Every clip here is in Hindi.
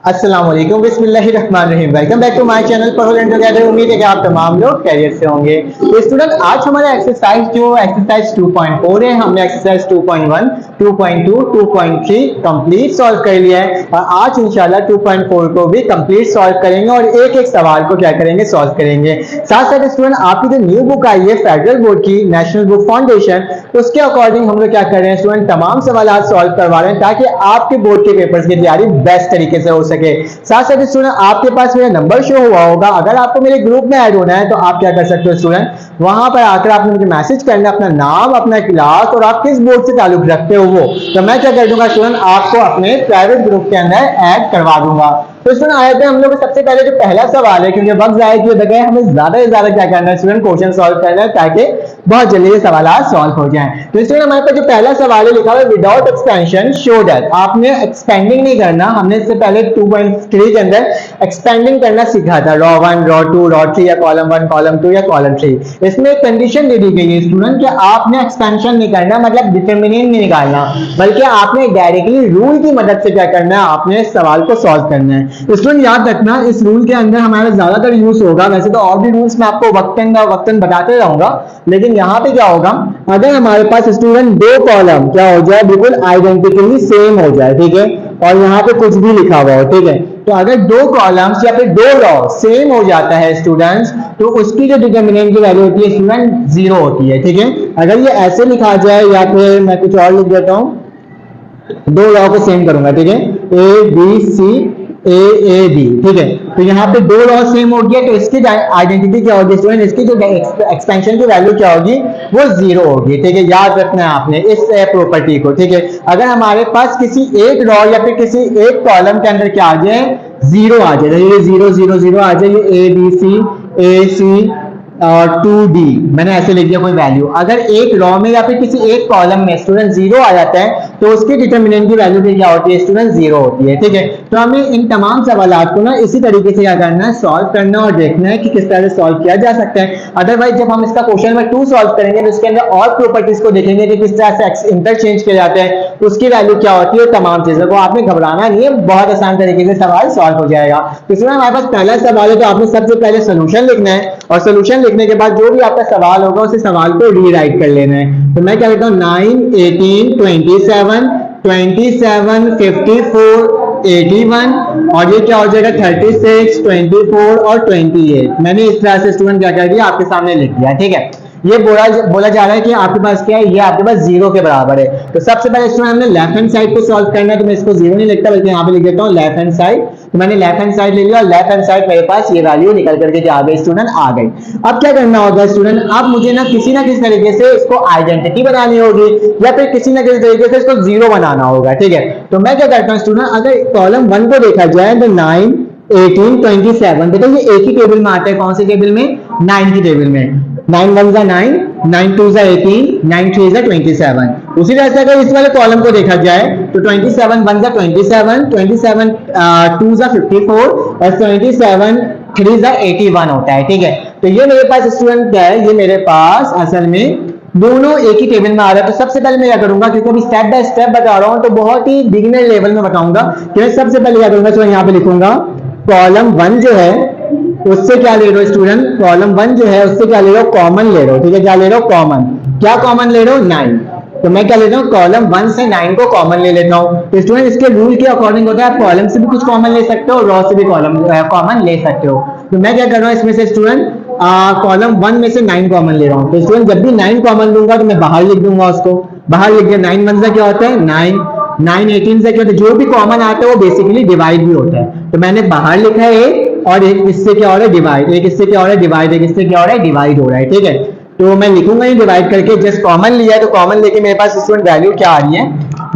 अस्सलाम वालेकुम, बिस्मिल्लाहिर्रहमानिर्रहीम। Welcome back to my channel Padho learn together. उम्मीद है कि आप तमाम लोग खैरियत से होंगे। तो स्टूडेंट, आज हमारा एक्सरसाइज 2.4 है। हमने एक्सरसाइज 2.1, 2.2, 2.3 कंप्लीट सॉल्व कर लिया है और आज इंशाल्लाह 2.4 को भी कंप्लीट सॉल्व करेंगे और एक एक सवाल को क्या करेंगे, सॉल्व करेंगे। साथ साथ स्टूडेंट, आपकी जो न्यू बुक आई है फेडरल बोर्ड की, नेशनल बुक फाउंडेशन, उसके अकॉर्डिंग हम लोग क्या कर रहे हैं स्टूडेंट, तमाम सवाल सॉल्व करवा रहे हैं ताकि आपके बोर्ड के पेपर्स की तैयारी बेस्ट तरीके से हो सके। साथ साथ स्टूडेंट, आपके पास मेरा नंबर शो हुआ होगा। अगर आपको मेरे ग्रुप में ऐड होना है तो आप क्या कर सकते हो स्टूडेंट, वहां पर आकर आपने मुझे मैसेज करना, अपना नाम, अपना क्लास और आप किस बोर्ड से ताल्लुक रखते हो वो, तो मैं क्या कर दूंगा स्टूडेंट, आपको अपने प्राइवेट ग्रुप के अंदर ऐड करवा दूंगा। तो स्टूडेंट, आए थे हम लोग सबसे पहले जो पहला सवाल है, क्योंकि वक्त जाए की जगह हमें ज्यादा से ज्यादा क्या करना है स्टूडेंट, क्वेश्चन सॉल्व करना है ताकि बहुत जल्दी ये सवाल सॉल्व हो जाए। तो स्टूडेंट, हमारे पास जो पहला सवाल है लिखा हुआ है विदाउट एक्सपेंशन शो दैट। आपने एक्सपेंडिंग नहीं करना, हमने इससे पहले 2.3 के अंदर एक्सपेंडिंग करना सीखा था, रॉ 1, रॉ 2, रॉ 3 या कॉलम 1, कॉलम 2 या कॉलम 3। इसमें एक कंडीशन दे दी गई है स्टूडेंट कि आपने एक्सपेंशन नहीं करना, मतलब डिटरमिनेंट नहीं निकालना, बल्कि आपने डायरेक्टली रूल की मदद से क्या करना है, आपने इस सवाल को सॉल्व करना है। स्टूडेंट, याद रखना इस रूल के अंदर हमारा ज्यादातर यूज होगा, वैसे तो और भी रूल्स मैं आपको वक्तन बताते रहूंगा, लेकिन यहाँ पे क्या होगा, अगर हमारे पास स्टूडेंट दो कॉलम क्या हो जाए, बिल्कुल आइडेंटिकली सेम हो जाए, ठीक है, और यहाँ पे कुछ भी लिखा हुआ हो, ठीक है, तो अगर दो कॉलम्स या फिर दो रॉ सेम हो जाता है स्टूडेंट्स, तो उसकी जो डिटरमिनेंट की वैल्यू होती है स्टूडेंट 0 होती है, ठीक है। अगर ये ऐसे लिखा जाए या फिर मैं कुछ और लिख देता हूं, दो रॉ को सेम करूंगा, ठीक है, A B C A B, ठीक है, तो यहाँ पे दो रॉ सेम हो गया, तो इसकी आइडेंटिटी क्या होगी स्टूडेंट, इसकी जो एक्सपेंशन की वैल्यू क्या होगी, वो 0 होगी, ठीक है। याद रखना है आपने इस प्रॉपर्टी को, ठीक है। अगर हमारे पास किसी एक रॉ या फिर किसी एक कॉलम के अंदर क्या आ जाए, 0 आ जाए, ये 0 0 0 आ जाए, ये ए बी सी ए सी और 2D मैंने ऐसे लिख दिया कोई वैल्यू, अगर एक रॉ में या फिर किसी एक कॉलम में स्टूडेंट 0 आ जाता है तो उसकी डिटरमिनेंट की वैल्यू क्या होती है स्टूडेंट, 0 होती है, ठीक है। तो हमें इन तमाम सवालों को ना इसी तरीके से क्या करना है, सॉल्व करना और देखना है कि किस तरह से सॉल्व किया जा सकता है। अदरवाइज जब हम इसका क्वेश्चन नंबर 2 सॉल्व करेंगे तो उसके अंदर और प्रॉपर्टीज को देखेंगे कि किस तरह से इंटरचेंज किए जाते हैं, उसकी वैल्यू क्या होती है, तमाम चीजों को आपने घबराना नहीं है, बहुत आसान तरीके से सवाल सॉल्व हो जाएगा। तो इसमें हमारे पास पहला सवाल है, तो आपने सबसे पहले सोल्यूशन लिखना है और सोल्यूशन लिखने के बाद जो भी आपका सवाल होगा उसे सवाल को रीराइट कर लेना है। तो मैं क्या करता हूँ, 9, 18, 27, 27, 54, 81 और ये क्या हो जाएगा 36, 24 और 28। मैंने इस तरह से स्टूडेंट क्या कर दिया, आपके सामने लिख दिया, ठीक है। ये बोला जा रहा है कि आपके पास क्या है, ये आपके पास 0 के बराबर है। तो सबसे पहले स्टूडेंट हमने लेफ्ट हैंड साइड को सॉल्व करना है, तो मैं इसको 0 नहीं लिखता बल्कि यहाँ पे लिख देता हूँ लेफ्ट हैंड साइड। तो मैंने लेफ्ट हैंड साइड ले लिया और लेफ्ट हैंड साइड मेरे पास ये वैल्यू निकल करके क्या आ गई स्टूडेंट, आ गई। अब क्या करना होगा स्टूडेंट, अब मुझे ना किसी तरीके से इसको आइडेंटिटी बनानी होगी या फिर किसी ना किसी तरीके से इसको 0 बनाना होगा, ठीक है। तो मैं क्या करता हूँ स्टूडेंट, अगर कॉलम 1 को देखा जाए तो 9, 18, 27, बेटा ये एक ही टेबल में आता है, कौन से टेबल में, 9 की टेबल में। 9 1 जा 9, 9 2 जा 18, 9 3 जा 27। उसी तरह से अगर इस वाले कॉलम को देखा जाए तो 27 1 जा 27, 27 2 जा 54 और 27 3 जा 81 होता है, ठीक है। तो ये मेरे पास स्टूडेंट क्या है, ये मेरे पास असल में दोनों एक ही टेबल में आ रहा है। तो सबसे पहले मैं क्या करूंगा, क्योंकि अभी स्टेप बाय स्टेप बता रहा हूं तो बहुत ही बिगिनर लेवल में बताऊंगा कि मैं सबसे पहले क्या करूंगा, तो यहाँ पे लिखूंगा कॉलम 1 जो है उससे क्या ले रहे हो स्टूडेंट, कॉलम 1 जो है उससे क्या ले रहे हो, कॉमन ले रहे हो, ठीक है। क्या ले रहे हो, कॉमन। क्या कॉमन ले रहे हो, 9। तो मैं क्या लेता हूँ, कॉलम 1 से 9 को कॉमन ले लेता हूँ। तो स्टूडेंट इसके रूल के अकॉर्डिंग होता है, आप कॉलम से भी कुछ कॉमन ले सकते हो, रॉ से भी कॉमन ले सकते हो। तो मैं क्या कर रहा हूँ इसमें से स्टूडेंट, कॉलम 1 में से 9 कॉमन ले रहा हूँ। तो स्टूडेंट जब भी 9 कॉमन लूंगा तो मैं बाहर लिख दूंगा उसको, बाहर लिख दिया। 9 1 से क्या होता है 9, 9 18 से क्या होता है, जो भी कॉमन आता है वो बेसिकली डिवाइड भी होता है। तो मैंने बाहर लिखा है और एक इससे क्या हो रहा है, डिवाइड, एक इससे क्या हो रहा है, डिवाइड, एक इससे क्या हो रहा है, डिवाइड हो रहा है, ठीक है। तो मैं लिखूंगा ही डिवाइड करके, जस्ट कॉमन लिया है तो कॉमन लेके मेरे पास स्टूडेंट वैल्यू क्या आ रही है,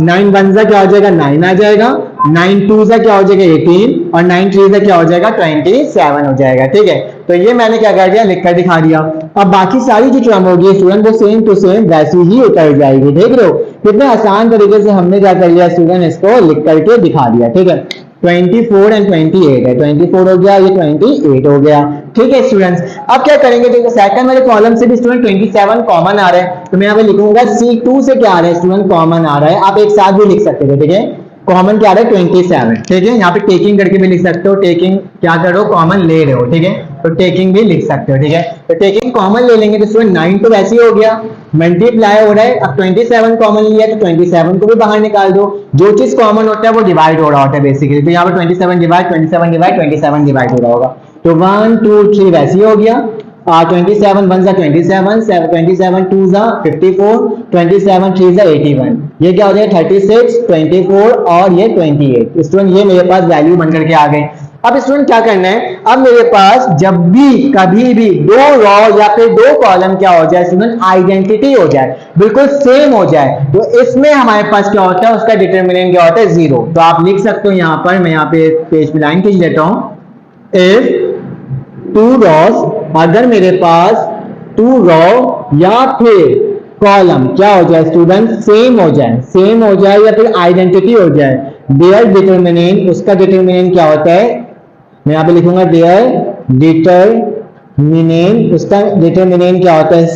9 1 से क्या हो जाएगा 9 आ जाएगा, 9 2 से क्या हो जाएगा 18 और 9 3 से क्या हो जाएगा 27 हो जाएगा, ठीक है। तो ये मैंने क्या कर दिया, लिखकर दिखा दिया। अब बाकी सारी जो टर्म होगी स्टूडेंट वो सेम टू सेम वैसी ही उतर जाएगी, देख रहे हो कितने आसान तरीके से हमने क्या कर लिया स्टूडेंट, इसको लिख करके दिखा दिया, ठीक है। 24 एंड 28 है, 24 हो गया, ये 28 हो गया, ठीक है स्टूडेंट्स। अब क्या करेंगे, देखो सेकंड वाले कॉलम से भी स्टूडेंट 27 कॉमन आ रहा है, तो मैं यहाँ पे लिखूंगा C2 से क्या आ रहा है स्टूडेंट, कॉमन आ रहा है। आप एक साथ भी लिख सकते थे, ठीक है। कॉमन क्या आ रहा है 27, ठीक है। यहाँ पे टेकिंग करके भी लिख सकते हो, टेकिंग क्या कर रहे हो, कॉमन ले रहे हो, ठीक है, तो टेकिंग भी लिख सकते हो, ठीक है। तो टेकिंग कॉमन ले लेंगे तो इसमें 9 तो वैसे ही हो गया, मल्टीप्लाई हो रहा है। अब 27 कॉमन लिया तो 27 को भी बाहर निकाल दो, जो चीज कॉमन होता है वो डिवाइड हो रहा होता है बेसिकली। तो यहाँ पे 27 डिवाइड 27 डिवाइड 27 डिवाइड हो रहा होगा, तो 1 2 3 वैसे ही हो गया। 27 1 27, 27 2 54, 27 3 81, ये क्या हो जाएगा 36, 24 और ये 28। स्टूडेंट ये मेरे पास वैल्यू बन करके आ गए। अब स्टूडेंट क्या करना है, अब मेरे पास जब भी कभी भी दो रो या फिर दो कॉलम क्या हो जाए स्टूडेंट, आइडेंटिटी हो जाए, बिल्कुल सेम हो जाए, तो इसमें हमारे पास क्या होता है, उसका डिटरमिनेंट क्या होता है, 0। तो आप लिख सकते हो यहाँ पर, मैं यहाँ पे पेज पे लाइन खींच लेता हूं, इफ टू रॉस, अगर मेरे पास टू रो या फिर कॉलम क्या हो जाए स्टूडेंट, सेम हो जाए, सेम हो जाए या फिर आइडेंटिटी हो जाए, देयर डिटरमिनेंट, उसका डिटरमिनेंट क्या होता है, मैं यहाँ पे लिखूंगा देयर डिटरमिनेंट, उसका डिटरमिनेंट क्या होता है, इज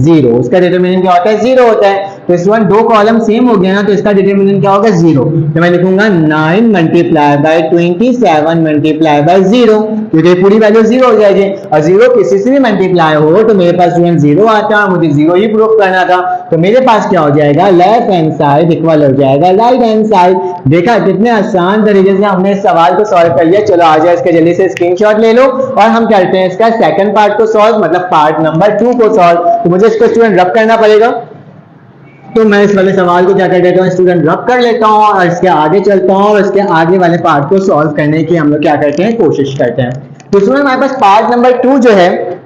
0, उसका डिटरमिनेंट क्या होता है, 0 होता है। तो इस वन दो कॉलम सेम हो गया ना, तो इसका डिटरमिनेंट क्या होगा, 0। तो मैं लिखूंगा 9 मल्टीप्लाई बाय 27 मल्टीप्लाई बाय 0, क्योंकि पूरी वैल्यू 0 हो जाएगी, और 0 किसी से भी मल्टीप्लाई हो तो मेरे पास स्टूडेंट 0 आता है, मुझे 0 ही प्रूफ करना था। तो मेरे पास क्या हो जाएगा, लेफ्ट हैंड साइड इक्वल हो जाएगा राइट हैंड साइड। देखा कितने आसान तरीके से हमने इस सवाल को सॉल्व कर लिया। चलो आ जाओ, इसके जल्दी से स्क्रीनशॉट ले लो और हम करते हैं इसका सेकंड पार्ट को सॉल्व, मतलब पार्ट नंबर 2 को सॉल्व। तो मुझे इसको स्टूडेंट रब करना पड़ेगा, तो मैं इस वाले सवाल को क्या कर देता हूँ, स्टूडेंट रब कर लेता हूँ और इसके आगे चलता हूँ और इसके आगे वाले पार्ट को सॉल्व करने की हम लोग क्या करते हैं, कोशिश करते हैं। तो स्टूडेंट हमारे पास पार्ट नंबर 2 जो है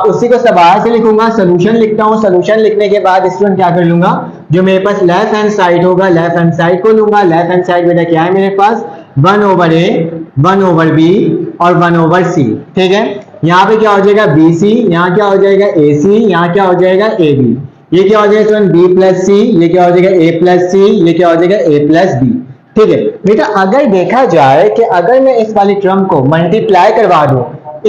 उसी को सवाल से लिखूंगा, सोल्यूशन लिखता हूँ। सोल्यूशन लिखने के बाद स्टूडेंट क्या कर लूंगा, जो मेरे पास लेफ्ट हैंड साइड होगा, लेफ्ट हैंड साइड को लूंगा। लेफ्ट हैंड साइड बेटा क्या है मेरे पास, 1/a 1/b और 1/c, ठीक है। यहाँ पे क्या हो जाएगा BC, यहाँ क्या हो जाएगा AC, यहाँ क्या हो जाएगा AB, ये क्या हो जाएगा स्टूडेंट B प्लस C, ये क्या हो जाएगा A प्लस C, ये क्या हो जाएगा A प्लस B, ठीक है। बेटा अगर देखा जाए कि अगर मैं इस वाली टर्म को मल्टीप्लाई करवा दूं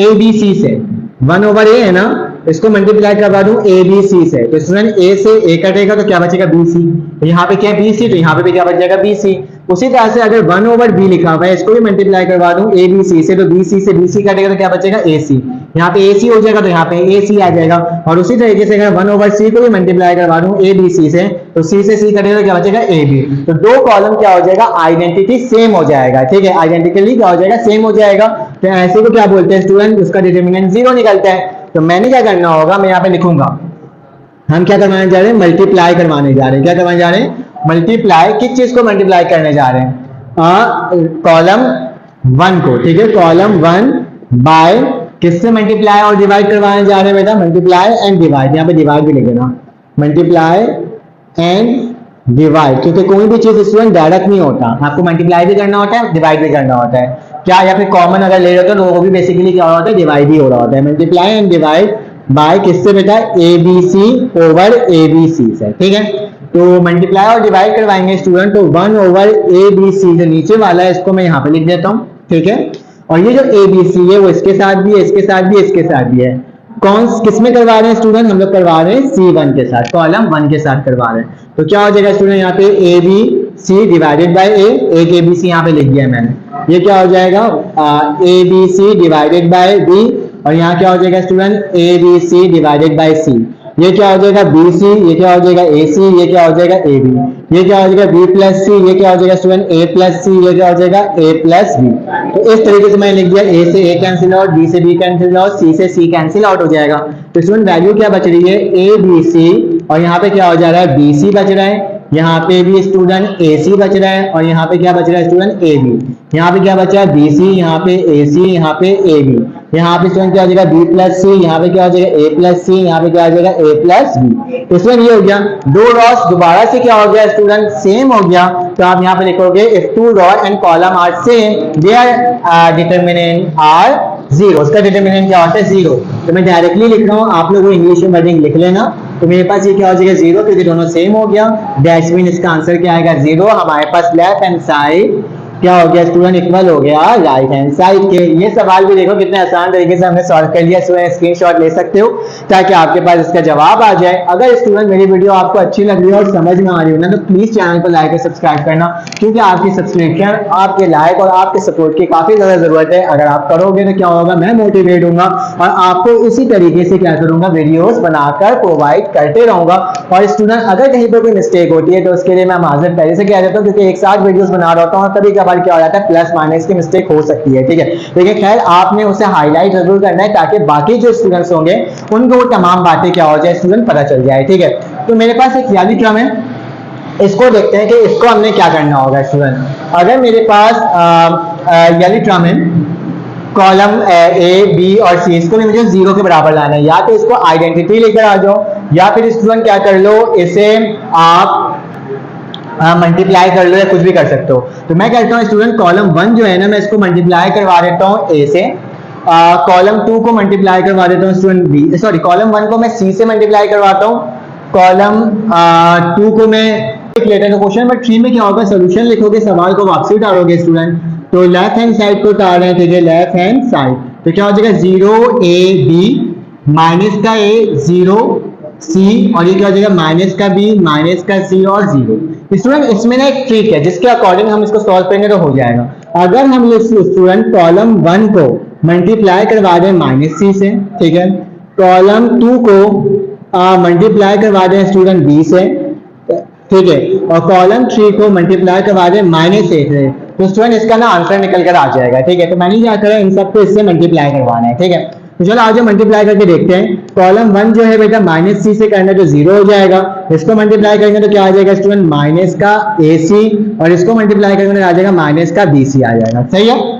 ABC से, 1/a है ना, इसको मल्टीप्लाई करवा दूं ABC से, तो स्टूडेंट A से A कटेगा तो क्या बचेगा BC, तो यहाँ पे क्या है BC, तो यहाँ पे भी क्या बच जाएगा BC। उसी तरह से अगर 1/b लिखा हुआ है, इसको भी मल्टीप्लाई करवा दूं ABC से, तो BC से BC कटेगा तो क्या बचेगा AC, यहाँ पे AC हो जाएगा तो यहाँ पे AC आ जाएगा। और उसी तरीके से अगर 1/c को भी मल्टीप्लाई करवा दूं ABC से, तो C से C कटेगा तो क्या बचेगा AB। तो दो कॉलम क्या हो जाएगा, आइडेंटिटी सेम हो जाएगा, ठीक है, आइडेंटिकली क्या हो जाएगा, सेम हो जाएगा। तो ऐसे को क्या बोलते हैं स्टूडेंट, उसका डिटरमिनेंट 0 निकलता है। तो मैंने क्या करना होगा, मैं यहाँ पे लिखूंगा, हम क्या करवाने जा रहे हैं, मल्टीप्लाई करवाने जा रहे हैं। क्या करवाने जा रहे हैं, मल्टीप्लाई, किस चीज को मल्टीप्लाई करने जा रहे हैं, कॉलम 1 को, ठीक है, कॉलम 1 बाय किससे मल्टीप्लाई और डिवाइड करवाने जा रहे हैं बेटा, मल्टीप्लाई एंड डिवाइड, यहाँ पे डिवाइड भी लिख देना, मल्टीप्लाई एंड डिवाइड, क्योंकि कोई भी चीज स्टूडेंट डायरेक्ट नहीं होता, आपको मल्टीप्लाई भी करना होता है, डिवाइड भी करना होता है, क्या, या फिर कॉमन अगर ले रहे हो तो वो भी बेसिकली क्या होता है, डिवाइड ही हो रहा होता है। मल्टीप्लाई एंड डिवाइड बाय किससे बेटा, ABC ओवर ABC से, ठीक है। तो मल्टीप्लाई और डिवाइड करवाएंगे स्टूडेंट, तो 1/ABC जो नीचे वाला है इसको मैं यहाँ पे लिख देता हूँ, ठीक है। और ये जो ABC है वो इसके साथ भी है, इसके साथ भी है, इसके साथ भी है। कौन किसमें करवा रहे हैं स्टूडेंट, हम लोग करवा रहे हैं C1 के साथ, कॉलम 1 के साथ करवा रहे हैं। तो क्या हो जाएगा स्टूडेंट, यहाँ पे ABC डिवाइडेड बाय A, एक ABC यहाँ पे लिख दिया मैंने, ये क्या हो जाएगा ABC डिवाइडेड बाय B, और यहाँ क्या हो जाएगा student ABC divided by C, ये क्या हो जाएगा BC, ये क्या हो जाएगा AC, ये क्या हो जाएगा AB, ये क्या हो जाएगा B प्लस C, ये क्या हो जाएगा स्टूडेंट A प्लस C, ये क्या हो जाएगा A प्लस B। तो इस तरीके से मैंने लिख दिया, A से A कैंसिल आउट, B से B कैंसिल आउट, C से C कैंसिल आउट हो जाएगा। तो स्टूडेंट वैल्यू क्या बच रही है, ABC, और यहाँ पे क्या हो जा रहा है, BC बच रहा है, यहाँ पे भी स्टूडेंट AC बच रहा है, और यहाँ पे क्या बच रहा है स्टूडेंट AB, यहाँ पे क्या बचा है BC, यहाँ पे AC, यहाँ पे AB, यहाँ पे स्टूडेंट क्या हो जाएगा B प्लस C, यहाँ पे क्या हो जाएगा A प्लस C, यहाँ पे क्या हो जाएगा A प्लस B। इसमें ये हो गया, दो रॉस दोबारा से क्या हो गया स्टूडेंट, सेम हो गया। तो आप यहाँ पे लिखोगे if two row and column are same their determinant are 0, उसका डिटरमिनेंट क्या होता है 0। तो मैं डायरेक्टली लिख रहा हूँ, आप लोग इंग्लिश में वर्डिंग लिख लेना। तो मेरे पास ये क्या हो जाएगा 0, क्योंकि दोनों सेम हो गया, डैश मीन इसका आंसर क्या आएगा 0। हमारे पास लेफ्ट हैंड साइड क्या हो गया स्टूडेंट, इक्वल हो गया राइट हैंड साइड के। ये सवाल भी देखो कितने आसान तरीके से हमने सॉल्व कर लिया। स्टूडेंट स्क्रीनशॉट ले सकते हो ताकि आपके पास इसका जवाब आ जाए। अगर स्टूडेंट मेरी वीडियो आपको अच्छी लग रही है और समझ में आ रही हो ना, तो प्लीज चैनल को लाइक और सब्सक्राइब करना, क्योंकि आपकी सब्सक्रिप्शन, आपके लाइक और आपके सपोर्ट की काफी ज्यादा जरूरत है। अगर आप करोगे तो क्या होगा, मैं मोटिवेट होऊंगा और आपको इसी तरीके से क्या करूंगा, वीडियोस बनाकर प्रोवाइड करते रहूंगा। और स्टूडेंट अगर कहीं पर कोई मिस्टेक होती है तो उसके लिए मैं माजरत पहले से कह देता हूँ, क्योंकि एक साथ वीडियोस बना रहा होता हूँ और कभी कभार क्या हो जाता है, प्लस माइनस की मिस्टेक हो सकती है, ठीक है। लेकिन खैर आपने उसे हाईलाइट जरूर करना है ताकि बाकी जो स्टूडेंट्स होंगे उनको तमाम बातें क्या हो जाए स्टूडेंट पता चल जाए, ठीक है। तो मेरे पास एक याली क्रम है, इसको देखते हैं कि इसको हमने क्या करना होगा स्टूडेंट। अगर मेरे पास याली क्रम है, कॉलम ए बी और सी, इसको भी मुझे जीरो के बराबर लाना है। या तो इसको आइडेंटिटी लेकर आ जाओ, या फिर स्टूडेंट क्या कर लो, इसे आप मल्टीप्लाई कर लो या कुछ भी कर सकते हो। तो मैं कहता हूँ स्टूडेंट कॉलम 1 जो है ना, मैं इसको मल्टीप्लाई करवा देता हूँ ए से, कॉलम 2 को मल्टीप्लाई करवा देता हूँ स्टूडेंट बी, सॉरी कॉलम 1 को मैं सी से मल्टीप्लाई करवाता हूँ, कॉलम 2 को मैं लिख लेता हूँ। तो क्वेश्चन नंबर 3 में क्या होगा, सोल्यूशन लिखोगे, सवाल को वापसी उतारोगे स्टूडेंट। तो लेफ्ट हैंड साइड को उतार रहे हैं, ठीक है, लेफ्ट हैंड साइड। तो क्या हो जाएगा, 0 ए बी, माइनस का ए, 0 सी, और ये क्या हो जाएगा, माइनस का बी, माइनस का सी और 0। स्टूडेंट इसमें ना एक ट्रिक है जिसके अकॉर्डिंग हम इसको सॉल्व करेंगे तो हो जाएगा। अगर हम ये स्टूडेंट कॉलम 1 को मल्टीप्लाई करवा दें माइनस सी से, ठीक है, कॉलम 2 को मल्टीप्लाई करवा दें स्टूडेंट बी से, ठीक है, और कॉलम 3 को मल्टीप्लाई करवा दें माइनस ए से, तो स्टूडेंट इसका ना आंसर निकल कर आ जाएगा, ठीक है। तो मैंने क्या करा, इन सबको इससे मल्टीप्लाई करवाना है, ठीक है। तो चलो आज मल्टीप्लाई करके देखते हैं। कॉलम 1 जो है बेटा माइनस सी से करना है तो 0 हो जाएगा, इसको मल्टीप्लाई करेंगे तो क्या आ जाएगा स्टूडेंट, माइनस का ए सी, और इसको मल्टीप्लाई करेंगे तो आ जाएगा माइनस का बी सी आ जाएगा, सही है।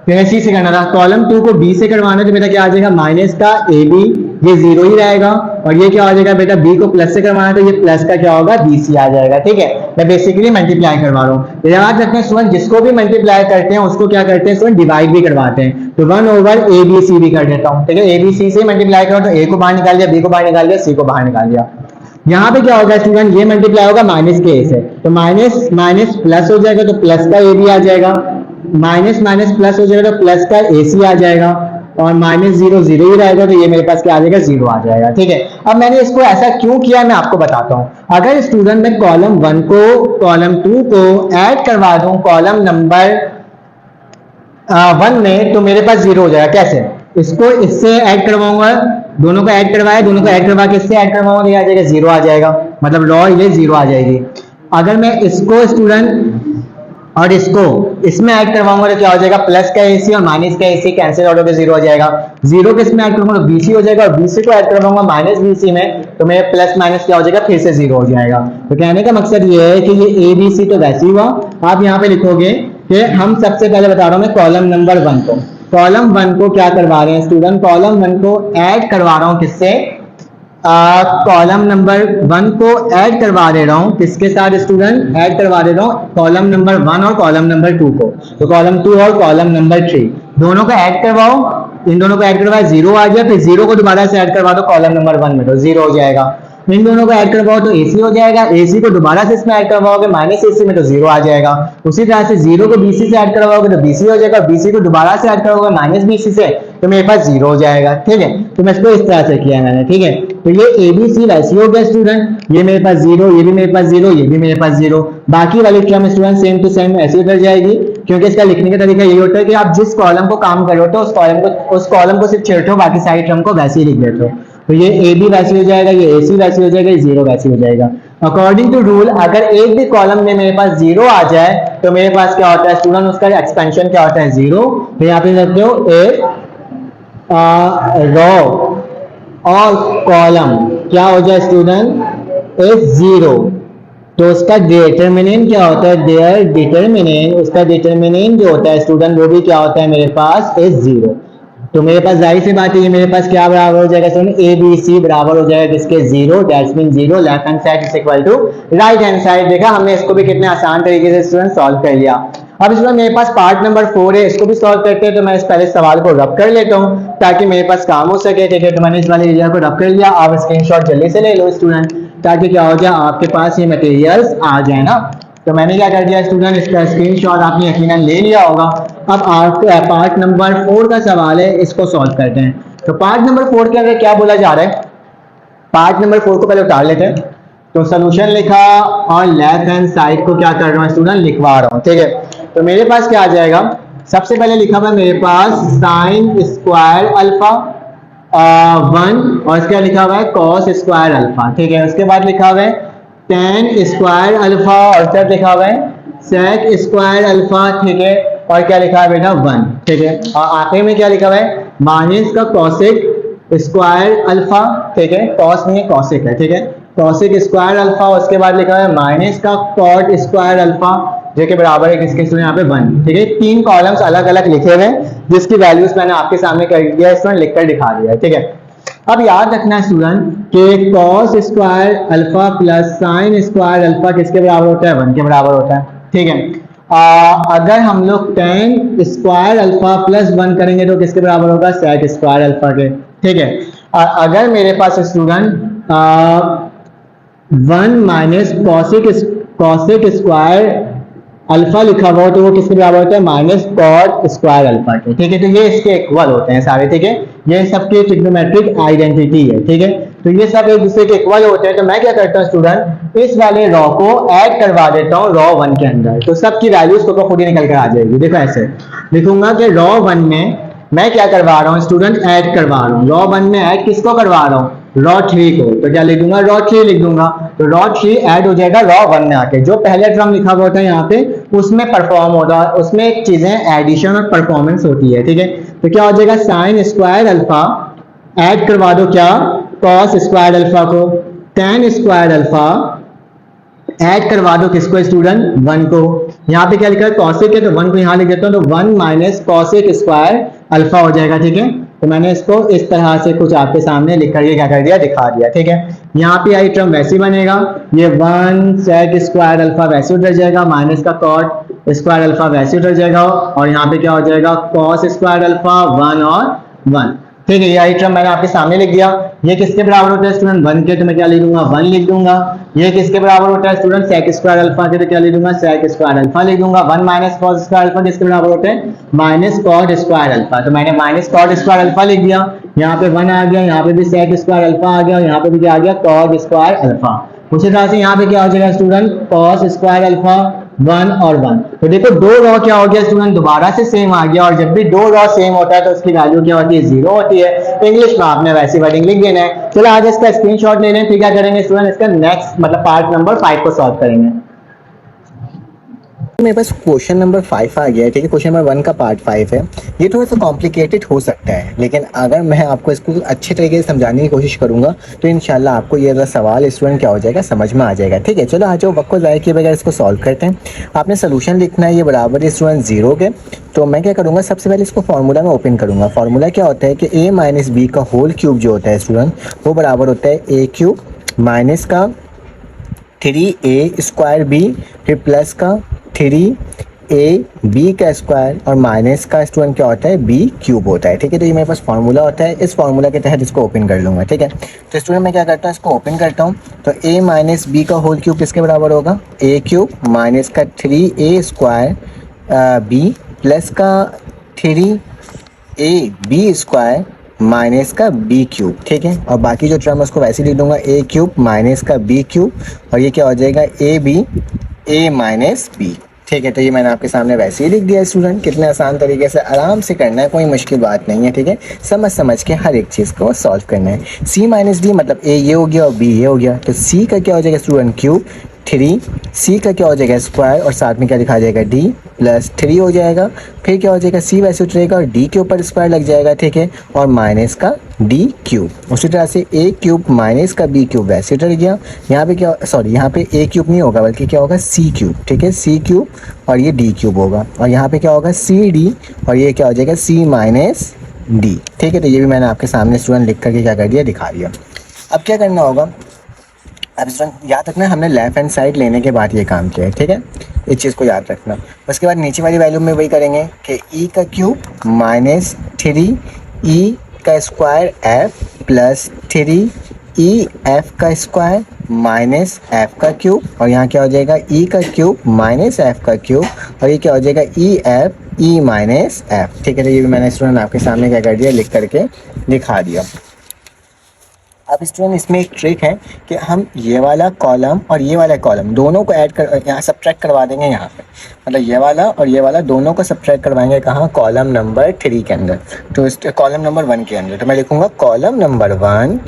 फिर सी से करना था, कॉलम 2 को बी से करवाना है तो बेटा क्या आ जाएगा, माइनस का ए बी, ये 0 ही रहेगा, और ये क्या हो जाएगा बेटा, बी को प्लस से करवाना है तो ये प्लस का क्या होगा, बी सी आ जाएगा, ठीक है। मैं बेसिकली मल्टीप्लाई करवा रहा हूँ। याद रखना स्टूडेंट, जिसको भी मल्टीप्लाई करते हैं उसको क्या करते हैं स्टूडेंट, डिवाइड भी करवाते हैं। तो 1 ओवर ए बी सी भी कर देता हूँ, ठीक है। ए बी सी से मल्टीप्लाई करो तो ए को बाहर निकाल दिया, बी को बाहर निकाल दिया, सी को बाहर निकाल दिया। यहाँ पे क्या होगा स्टूडेंट, ये मल्टीप्लाई होगा माइनस के ए से, तो माइनस माइनस प्लस हो जाएगा, तो प्लस का ए भी आ जाएगा, माइनस माइनस प्लस हो जाएगा तो प्लस का ए सी आ जाएगा, और माइनस 0 0 ही रहेगा, तो ये मेरे पास क्या आ जाएगा, 0 आ जाएगा, ठीक है। अब मैंने इसको ऐसा क्यों किया मैं आपको बताता हूँ। अगर स्टूडेंट मैं कॉलम 1 को कॉलम 2 को ऐड करवा दूं कॉलम नंबर 1 में, तो मेरे पास 0 हो जाएगा। कैसे, इसको इससे ऐड करवाऊंगा, दोनों को ऐड करवाया, दोनों को ऐड करवा के इससे ऐड करवाऊंगा तो ये आ जाएगा 0 आ जाएगा, मतलब रॉ ये 0 आ जाएगी। अगर मैं इसको स्टूडेंट और इसको इसमें ऐड करवाऊंगा तो क्या हो जाएगा, प्लस का एसी और माइनस का एसी कैंसिल आउट होकर 0 हो जाएगा। 0 को इसमें ऐड करूंगा तो बीसी हो जाएगा, और बीसी को ऐड करवाऊंगा माइनस बीसी में तो मेरे प्लस माइनस क्या हो जाएगा, फिर से 0 हो जाएगा। तो कहने का मकसद ये है कि ये ए बी सी तो वैसे ही हुआ। आप यहाँ पे लिखोगे कि हम सबसे पहले बता रहा हूँ मैं कॉलम नंबर 1 को, कॉलम 1 को क्या करवा रहे हैं स्टूडेंट, कॉलम 1 को ऐड करवा रहा हूँ किससे, कॉलम नंबर 1 को ऐड करवा दे रहा हूँ किसके साथ स्टूडेंट, ऐड करवा दे रहा हूँ कॉलम नंबर 1 और कॉलम नंबर 2 को। तो कॉलम 2 और कॉलम नंबर 3 दोनों को ऐड करवाओ, इन दोनों को ऐड करवाया 0 आ गया, फिर 0 को दोबारा से ऐड करवा दो कॉलम नंबर 1 में तो 0 हो जाएगा। इन दोनों को ऐड करवाओ तो एसी हो जाएगा, एसी को दोबारा से इसमें ऐड करवाओगे माइनस एसी में तो 0 आ जाएगा। उसी तरह से 0 को बीसी से ऐड करवाओगे तो बीसी हो जाएगा, बीसी को दोबारा से ऐड करवाओगे माइनस बीसी से तो मेरे पास 0 हो जाएगा, ठीक है। तो मैं इसको इस तरह से किया मैंने, ठीक है। तो ये ए बी सी वैसे हो गया स्टूडेंट, ये मेरे पास 0, ये भी मेरे पास 0, ये भी मेरे पास 0। बाकी वाली term student same to same ऐसे ही कर जाएगी, क्योंकि इसका लिखने का तरीका यही होता है कि आप जिस कॉलम को काम कर रहे हो तो उस कॉलम को सिर्फ छेड़ते हो, बाकी सारी टर्म को वैसे ही लिख देते हो। तो ये ए बी वैसे हो जाएगा, ये ए सी वैसे हो जाएगा, ये 0 वैसे हो जाएगा। अकॉर्डिंग टू रूल अगर एक भी कॉलम में मेरे पास 0 आ जाए तो मेरे पास क्या होता है स्टूडेंट, उसका एक्सपेंशन क्या होता है 0। तो यहाँ पे देखते हो एक रो और कॉलम क्या हो जाए स्टूडेंट इज 0, तो उसका डिटरमिनेंट क्या होता है, देयर डिटरमिनेंट, उसका डिटरमिनेंट जो होता है स्टूडेंट वो भी क्या होता है मेरे पास इज 0। तो मेरे पास जाहिर सी बात है ये मेरे पास क्या बराबर हो जाएगा स्टूडेंट, ए बी सी बराबर हो जाएगा किसके 0, that's mean 0 left hand side is equal to right hand side. देखा हमने इसको भी कितने आसान तरीके से स्टूडेंट सॉल्व कर लिया। अब इसमें मेरे पास पार्ट नंबर 4 है, इसको भी सॉल्व करते हैं। तो मैं इस पहले सवाल को रब कर लेता हूँ ताकि मेरे पास काम हो सके, ठीक है। तो मैंने इस वाले एरिया को रब कर लिया, आप स्क्रीनशॉट जल्दी से ले लो स्टूडेंट ताकि क्या हो जाए आपके पास ये मटेरियल्स आ जाए ना। तो मैंने क्या कर दिया स्टूडेंट, इसका स्क्रीनशॉट आपने यकीनन ले लिया होगा। अब आपको पार्ट नंबर 4 का सवाल है, इसको सॉल्व करते हैं। तो पार्ट नंबर 4 के अंदर क्या बोला जा रहा है, पार्ट नंबर 4 को पहले उतार लेते हैं। तो सोल्यूशन लिखा और लेफ्ट हैंड साइड को क्या कर रहा हूँ स्टूडेंट, लिखवा रहा हूँ, ठीक है। तो मेरे पास क्या आ जाएगा, सबसे पहले लिखा हुआ मेरे पास साइन स्क्वायर अल्फा 1 और इसका लिखा हुआ है कॉस स्क्वायर अल्फा, ठीक है। उसके बाद लिखा हुआ है टेन स्क्वायर अल्फा और क्या लिखा हुआ है सेक स्क्वायर अल्फा, ठीक है। और क्या लिखा है बेटा 1, ठीक है। और आखिर में क्या लिखा हुआ है माइनस का कॉसेक स्क्वायर अल्फा, ठीक है। कॉस नहीं है कॉसेक है, ठीक है। कॉसेक स्क्वायर अल्फा, उसके बाद लिखा है माइनस का कॉट स्क्वायर अल्फा जो कि बराबर है किसके स्टूडेंट यहाँ पे 1, ठीक है। 3 कॉलम्स अलग अलग लिखे हुए जिसकी वैल्यूज मैंने आपके सामने कर दिया, इसमें लिखकर दिखा दिया, ठीक है। अब याद रखना स्टूडेंट कि cos square alpha plus sine square alpha किसके बराबर होता है, 1 के बराबर होता है, ठीक है। अगर हम लोग टेन स्क्वायर अल्फा प्लस 1 करेंगे तो किसके बराबर होगा, सेक स्क्वायर अल्फा के, ठीक है। अगर मेरे पास student 1 minus cosec square alpha लिखा हुआ हो तो वो किसके बराबर होता है, माइनस कॉट स्क्वायर अल्फा के, ठीक है। तो ये इसके इक्वल होते हैं सारे, ठीक है। ये सबकी ट्रिग्नोमेट्रिक आइडेंटिटी है, ठीक है। तो ये सब एक दूसरे के इक्वल होते हैं। तो मैं क्या करता हूँ स्टूडेंट, इस वाले रॉ को ऐड करवा देता हूँ रॉ 1 के अंदर, तो सबकी वैल्यूज को खुद ही निकल कर आ जाएगी। देखो ऐसे लिखूंगा कि रॉ 1 में मैं क्या करवा रहा हूँ स्टूडेंट, ऐड करवा रहा हूँ। रॉ 1 में ऐड किसको करवा रहा हूँ, रॉ 3 को। तो क्या लिख दूंगा, रॉ 3 लिख दूंगा। तो रॉ 3 ऐड हो जाएगा रॉ 1 में आके। जो पहले टर्म लिखा हुआ होता है यहाँ पे उसमें परफॉर्म होता है, उसमें चीजें एडिशन और परफॉर्मेंस होती है, ठीक है। तो क्या हो जाएगा साइन स्क्वायर अल्फा ऐड करवा दो क्या कॉस स्क्वायर अल्फा को, टेन स्क्वायर अल्फा ऐड करवा दो किसको स्टूडेंट, 1 को। यहाँ पे क्या लिखा है कॉसेक है तो 1 को यहाँ लिख देता हूँ, तो 1 माइनस कॉसेक स्क्वायर अल्फा हो जाएगा, ठीक है। तो मैंने इसको इस तरह से कुछ आपके सामने लिख करके क्या कर दिया, दिखा दिया, ठीक है। यहाँ पे आई टर्म वैसे बनेगा, ये 1 सेक स्क्वायर अल्फा वैसे उतर जाएगा, माइनस का कॉट स्क्वायर अल्फा वैसे उतर जाएगा, और यहाँ पे क्या हो जाएगा कॉस स्क्वायर अल्फा 1 और 1, ठीक है। ये आई टर्म मैंने आपके सामने लिख दिया। ये किसके बराबर होता है स्टूडेंट, 1 के, तो मैं क्या लिख दूंगा 1 लिख दूंगा। ये किसके बराबर होता है स्टूडेंट, सेक स्क्वायर अल्फा के, तो क्या लिख दूंगा सेक स्क्वायर अल्फा लिख दूंगा। 1 माइनस कॉस स्क्वायर अल्फा किसके बराबर होता है, माइनस कॉट स्क्वायर अल्फा, तो मैंने माइनस कॉट स्क्वायर अल्फा लिख दिया। यहाँ पे 1 आ गया, यहाँ पे भी सेक स्क्वायर अल्फा आ गया, और यहाँ पे भी क्या आ गया कॉट स्क्वायर अल्फा। उसी तरह से यहाँ पे क्या हो जाएगा स्टूडेंट कॉस स्क्वायर अल्फा 1 और 1। तो देखो दो रॉ क्या हो गया स्टूडेंट, दोबारा से सेम आ गया, और जब भी दो रॉ सेम होता है तो उसकी वैल्यू क्या होती है, 0 होती है। इंग्लिश में आपने वैसी वर्डिंग लिख देना है। चलो आज इसका स्क्रीनशॉट ले लें, फिर क्या करेंगे स्टूडेंट, इसका नेक्स्ट मतलब पार्ट नंबर 5 को सॉल्व करेंगे। मेरे पास क्वेश्चन नंबर 5 आ गया है, ठीक है। क्वेश्चन नंबर 1 का पार्ट 5 है। ये थोड़ा सा कॉम्प्लिकेटेड हो सकता है, लेकिन अगर मैं आपको इसको अच्छे तरीके से समझाने की कोशिश करूंगा तो इंशाल्लाह आपको ये वाला सवाल स्टूडेंट क्या हो जाएगा, समझ में आ जाएगा, ठीक है। चलो आज वक्त को ज़ाया किए बगैर इसको सॉल्व करते हैं। आपने सोल्यूशन लिखना है, ये बराबर है स्टूडेंट 0 के। तो मैं क्या करूँगा, सबसे पहले इसको फार्मूला में ओपन करूँगा। फार्मूला क्या होता है कि a माइनस बी का होल क्यूब जो होता है स्टूडेंट, वो बराबर होता है a क्यूब माइनस का 3a स्क्वायर b, फिर प्लस का 3ab का स्क्वायर, और माइनस का स्टूडेंट क्या होता है, b क्यूब होता है, ठीक है। तो ये मेरे पास फार्मूला होता है, इस फार्मूला के तहत इसको ओपन कर लूँगा, ठीक है। तो स्टूडेंट मैं क्या करता हूँ, इसको ओपन करता हूँ। तो a माइनस बी का होल क्यूब किसके बराबर होगा, a क्यूब माइनस का 3a स्क्वायर b प्लस का 3ab स्क्वायर माइनस का b क्यूब, ठीक है। और बाकी जो टर्म उसको वैसे लिख दूंगा a क्यूब माइनस का b क्यूब, और ये क्या हो जाएगा a माइनस b, ठीक है। तो ये मैंने आपके सामने वैसे ही लिख दिया स्टूडेंट। कितने आसान तरीके से आराम से करना है, कोई मुश्किल बात नहीं है, ठीक है। समझ समझ के हर एक चीज़ को सॉल्व करना है। c माइनस डी मतलब a ये हो गया और b ये हो गया, तो c का क्या हो जाएगा स्टूडेंट क्यूब 3, c का क्या हो जाएगा स्क्वायर, और साथ में क्या लिखा जाएगा d प्लस 3 हो जाएगा। फिर क्या हो जाएगा c वैसे उतरेगा और d के ऊपर स्क्वायर लग जाएगा, ठीक है, और माइनस का d क्यूब। उसी तरह से a क्यूब माइनस का b क्यूब वैसे उतर गया। यहाँ पे क्या, सॉरी यहाँ पे a क्यूब नहीं होगा बल्कि क्या होगा c क्यूब, ठीक है, c क्यूब और ये d क्यूब होगा, और यहाँ पे क्या होगा c d, और ये क्या हो जाएगा c माइनस d, ठीक है। तो ये भी मैंने आपके सामने स्टूडेंट लिख करके क्या कर दिया, दिखा दिया। अब क्या करना होगा, अब स्टूडेंट याद रखना हमने लेफ्ट हैंड साइड लेने के बाद ये काम किया है, ठीक है, इस चीज़ को याद रखना। उसके बाद नीचे वाली वैल्यू में वही करेंगे कि e का क्यूब माइनस 3e का square f plus 3 E F का स्क्वायर माइनस एफ का क्यूब, और यहाँ क्या हो जाएगा ई का क्यूब माइनस एफ का क्यूब, और ये क्या हो जाएगा ई एफ ई माइनस एफ। ठीक है, तो ये भी मैंने स्टूडेंट आपके सामने क्या कर दिया, लिख करके दिखा दिया। अब स्टूडेंट इसमें एक ट्रिक है कि हम ये वाला कॉलम और ये वाला कॉलम दोनों को ऐड कर यहाँ सब्ट्रैक्ट करवा देंगे यहाँ पे, मतलब ये वाला दोनों को सब्ट्रैक्ट करवाएंगे कहाँ, कॉलम नंबर 3 के अंदर। तो इस कॉलम नंबर 1 के अंदर तो मैं लिखूंगा कॉलम नंबर 1,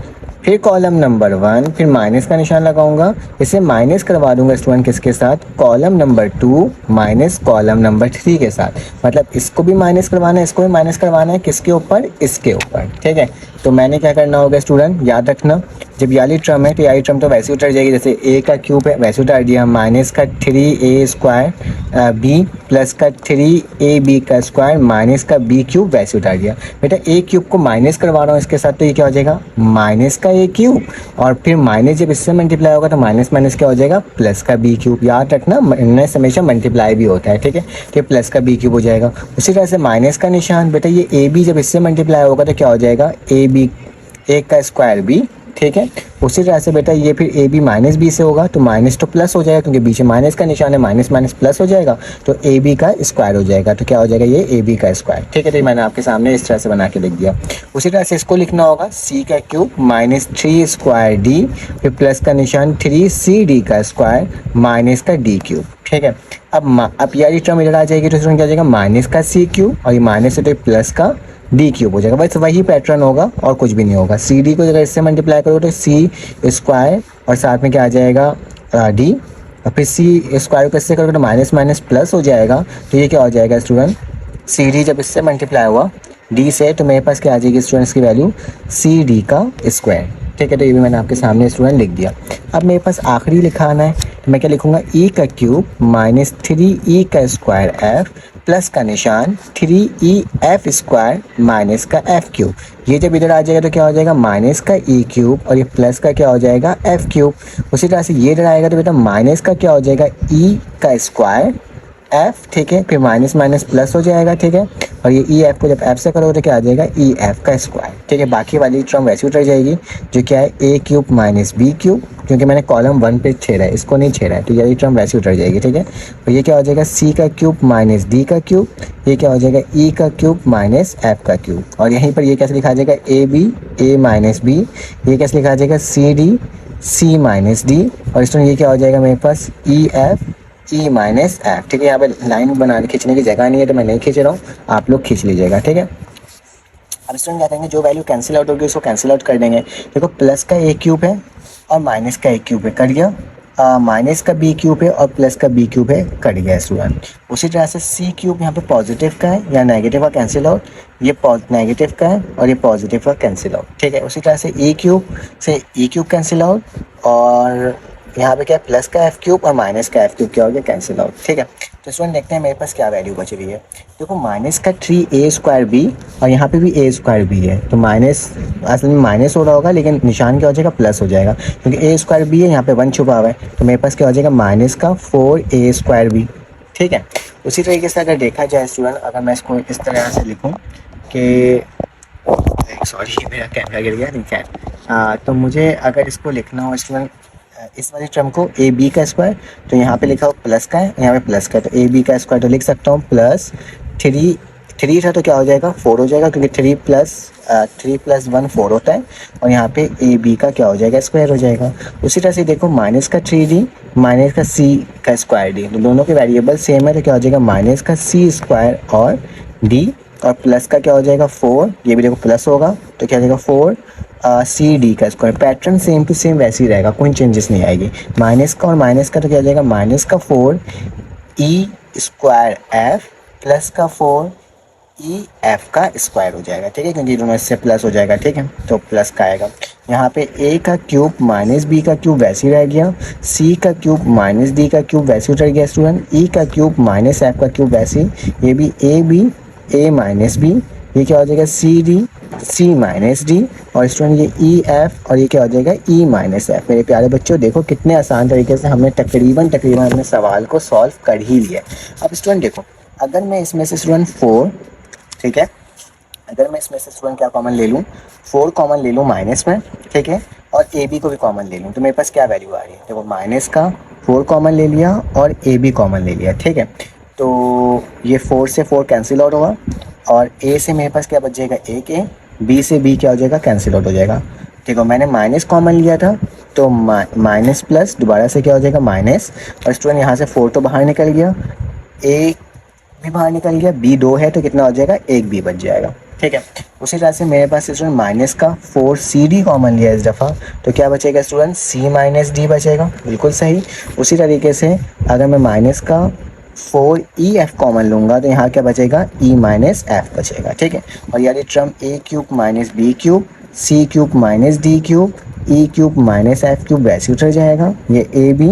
फिर कॉलम नंबर 1, फिर माइनस का निशान लगाऊंगा, इसे माइनस करवा दूंगा स्टूडेंट किसके साथ, column number 2 minus column number 3 के साथ। मतलब इसको भी माइनस करवाना है, इसको भी माइनस करवाना है, किसके ऊपर, इसके ऊपर। ठीक है, तो मैंने क्या करना होगा स्टूडेंट, याद रखना जब ये वाली टर्म है तो ये वाली टर्म तो वैसे उतर जाएगी, जैसे ए का क्यूब है वैसे उतार दिया, माइनस का 3a स्क्वायर बी प्लस का 3ab का स्क्वायर माइनस का बी क्यूब वैसे उतार दिया। बेटा ए क्यूब को माइनस करवा रहा हूँ इसके साथ, तो ये क्या हो जाएगा माइनस का ए क्यूब, और फिर माइनस जब इससे मल्टीप्लाई होगा तो माइनस माइनस क्या हो जाएगा प्लस का बी क्यूब। याद रखना माइनस हमेशा मल्टीप्लाई भी होता है। ठीक है, तो प्लस का बी क्यूब हो जाएगा। उसी तरह से माइनस का निशान, बेटा ये ए बी जब इससे मल्टीप्लाई होगा तो क्या हो जाएगा ए बी ए का स्क्वायर बी। ठीक है, उसी तरह से बेटा ये फिर ए बी माइनस बी से होगा तो माइनस तो प्लस हो जाएगा, क्योंकि बीच में माइनस का निशान है, माइनस माइनस प्लस हो जाएगा तो ए बी का स्क्वायर हो जाएगा। तो क्या हो जाएगा ये ए बी का स्क्वायर। ठीक है, तो ये मैंने आपके सामने इस तरह से बना के लिख दिया। उसी तरह से इसको लिखना होगा सी का क्यूब माइनस 3 स्क्वायर डी, फिर प्लस का निशान 3 डी का स्क्वायर माइनस का डी क्यूब। ठीक है, अब यार टर्म इधर आ जाएगी तो इसमें क्या हो जाएगा माइनस का सी क्यूब, और ये माइनस है तो प्लस का डी क्यूब हो जाएगा। बस वही पैटर्न होगा और कुछ भी नहीं होगा। सी डी को अगर इससे मल्टीप्लाई करो तो सी स्क्वायर और साथ में क्या आ जाएगा डी, और फिर सी स्क्वायर को इससे करोगे तो माइनस माइनस प्लस हो जाएगा। तो ये क्या हो जाएगा स्टूडेंट, सी डी जब इससे मल्टीप्लाई हुआ डी से तो मेरे पास क्या आ जाएगी स्टूडेंट्स की वैल्यू सी डी का स्क्वायर। ठीक है, तो ये भी मैंने आपके सामने स्टूडेंट लिख दिया। अब मेरे पास आखिरी लिखाना है तो मैं क्या लिखूंगा ई का क्यूब माइनस 3e का स्क्वायर एफ प्लस का निशान 3e स्क्वायर माइनस का एफ क्यूब। ये जब इधर आ जाएगा तो क्या हो जाएगा माइनस का ई क्यूब, और ये प्लस का क्या हो जाएगा एफ क्यूब। उसी तरह से ये इधर आएगा तो बेटा माइनस का क्या हो जाएगा ई का स्क्वायर एफ। ठीक है, फिर माइनस माइनस प्लस हो जाएगा। ठीक है, और ये ई एफ को जब एफ से करोगे तो क्या आ जाएगा ई एफ का स्क्वायर। ठीक है, बाकी वाली टर्म वैसी उतर जाएगी जो क्या है ए क्यूब माइनस बी क्यूब, क्योंकि मैंने कॉलम 1 पे छेड़ा है, इसको नहीं छेड़ा है, तो ये टर्म वैसी उतर जाएगी। ठीक है, और ये क्या हो जाएगा सी का क्यूब माइनस डी का क्यूब, ये क्या हो जाएगा ई का क्यूब माइनस एफ का क्यूब, और यहीं पर ये कैसे लिखा जाएगा A B A minus B, ये कैसे लिखा जाएगा C D C minus D, और इस तरह ये क्या हो जाएगा मेरे पास E F E minus F. ठीक है, यहाँ पे लाइन बना खींचने की जगह नहीं है तो मैं नहीं खींच रहा हूँ, आप लोग खींच लीजिएगा। ठीक है, अब स्टूडेंट क्या करेंगे, जो वैल्यू कैंसिल आउट होगी उसको कैंसिल आउट कर देंगे। देखो प्लस का ए क्यूब है और माइनस का ए क्यूब है, कर गया, माइनस का बी क्यूब है और प्लस का बी क्यूब है, कट गया स्टूडेंट। उसी तरह से सी क्यूब यहाँ पे पॉजिटिव का है या नेगेटिव का कैंसिल आउट, ये नेगेटिव का है और ये पॉजिटिव का कैंसिल आउट। ठीक है, उसी तरह से ए क्यूब से ई क्यूब कैंसिल आउट, और यहाँ पे क्या है प्लस का एफ क्यूब और माइनस का एफ क्यूब क्या हो गया कैंसिल आउट। ठीक है, तो स्टूडेंट देखते हैं मेरे पास क्या वैल्यू बच रही है। देखो माइनस का 3a स्क्वायर बी और यहाँ पे भी a स्क्वायर बी है, तो माइनस असल में माइनस हो रहा होगा लेकिन निशान क्या हो जाएगा प्लस हो जाएगा, क्योंकि a स्क्वायर बी है, यहाँ पे 1 छुपा हुआ है, तो मेरे पास क्या हो जाएगा माइनस का 4a स्क्वायर बी। ठीक है, उसी तरीके से अगर देखा जाए स्टूडेंट, अगर मैं इसको इस तरह से लिखूँ कि सॉरी मेरा कैमरा गिर गया, नहीं खैर, तो मुझे अगर इसको लिखना हो स्टूडेंट इस वाली टर्म को ए बी का स्क्वायर, तो यहाँ पे लिखा हो प्लस का है, यहाँ पे प्लस का है, तो ए बी का स्क्वायर तो लिख सकता हूँ प्लस 3 था तो क्या हो जाएगा 4 हो जाएगा, क्योंकि 3 प्लस 1 4 होता है, और यहाँ पे ए बी का क्या हो जाएगा स्क्वायर हो जाएगा। उसी तरह से देखो माइनस का 3d माइनस का सी का स्क्वायर डी, तो दोनों के वेरिएबल सेम है, तो क्या हो जाएगा माइनस का सी स्क्वायर और डी, और प्लस का क्या हो जाएगा 4, ये भी देखो प्लस होगा तो क्या हो जाएगा 4 सी डी का square. Pattern same to same वैसे ही रहेगा, कोई चेंजेस नहीं आएगी। माइनस का और माइनस का तो क्या हो जाएगा माइनस का 4 ई स्क्वायर एफ प्लस का 4 ई एफ का स्क्वायर हो जाएगा। ठीक है, क्योंकि दोनों इससे प्लस हो जाएगा। ठीक है, तो प्लस का आएगा। यहाँ पे ए का क्यूब माइनस बी का क्यूब वैसे ही रह गया, सी का क्यूब माइनस डी का क्यूब वैसे उतर गया स्टूडेंट, ई का क्यूब माइनस एफ का क्यूब वैसे, ये भी A B A minus B, ये क्या हो जाएगा C D C minus D, और स्टूडेंट ये ई एफ और ये क्या हो जाएगा ई माइनस एफ। मेरे प्यारे बच्चों देखो कितने आसान तरीके से हमने तकरीबन अपने सवाल को सॉल्व कर ही लिया। अब स्टूडेंट देखो, अगर मैं इसमें से स्टूडेंट 4, ठीक है, अगर मैं इसमें से स्टूडेंट क्या कॉमन ले लूँ, 4 कॉमन ले लूँ माइनस में, ठीक है, और ए बी को भी कॉमन ले लूँ, तो मेरे पास क्या वैल्यू आ रही है, देखो माइनस का 4 कॉमन ले लिया और ए बी कॉमन ले लिया, ठीक है। तो ये 4 से 4 कैंसिल आउट होगा और ए से मेरे पास क्या बच जाएगा, एक ए, बी से बी क्या हो जाएगा, कैंसिल आउट हो जाएगा, ठीक है। मैंने माइनस कॉमन लिया था तो माइनस प्लस दोबारा से क्या हो जाएगा, माइनस, और स्टूडेंट यहाँ से 4 तो बाहर निकल गया, ए भी बाहर निकल गया, बी 2 है तो कितना हो जाएगा, एक बी बच जाएगा, ठीक है। उसी तरह से मेरे पास स्टूडेंट माइनस का 4 सी डी कॉमन लिया इस दफ़ा, तो क्या बचेगा स्टूडेंट, सी माइनस डी बचेगा, बिल्कुल सही। उसी तरीके से अगर मैं माइनस का 4 ई एफ कॉमन लूँगा तो यहाँ क्या बचेगा, ई माइनस एफ बचेगा, ठीक है। और यानी term A cube minus B cube, C cube minus D cube, E cube minus F cube वैसे उतर जाएगा, ये A B,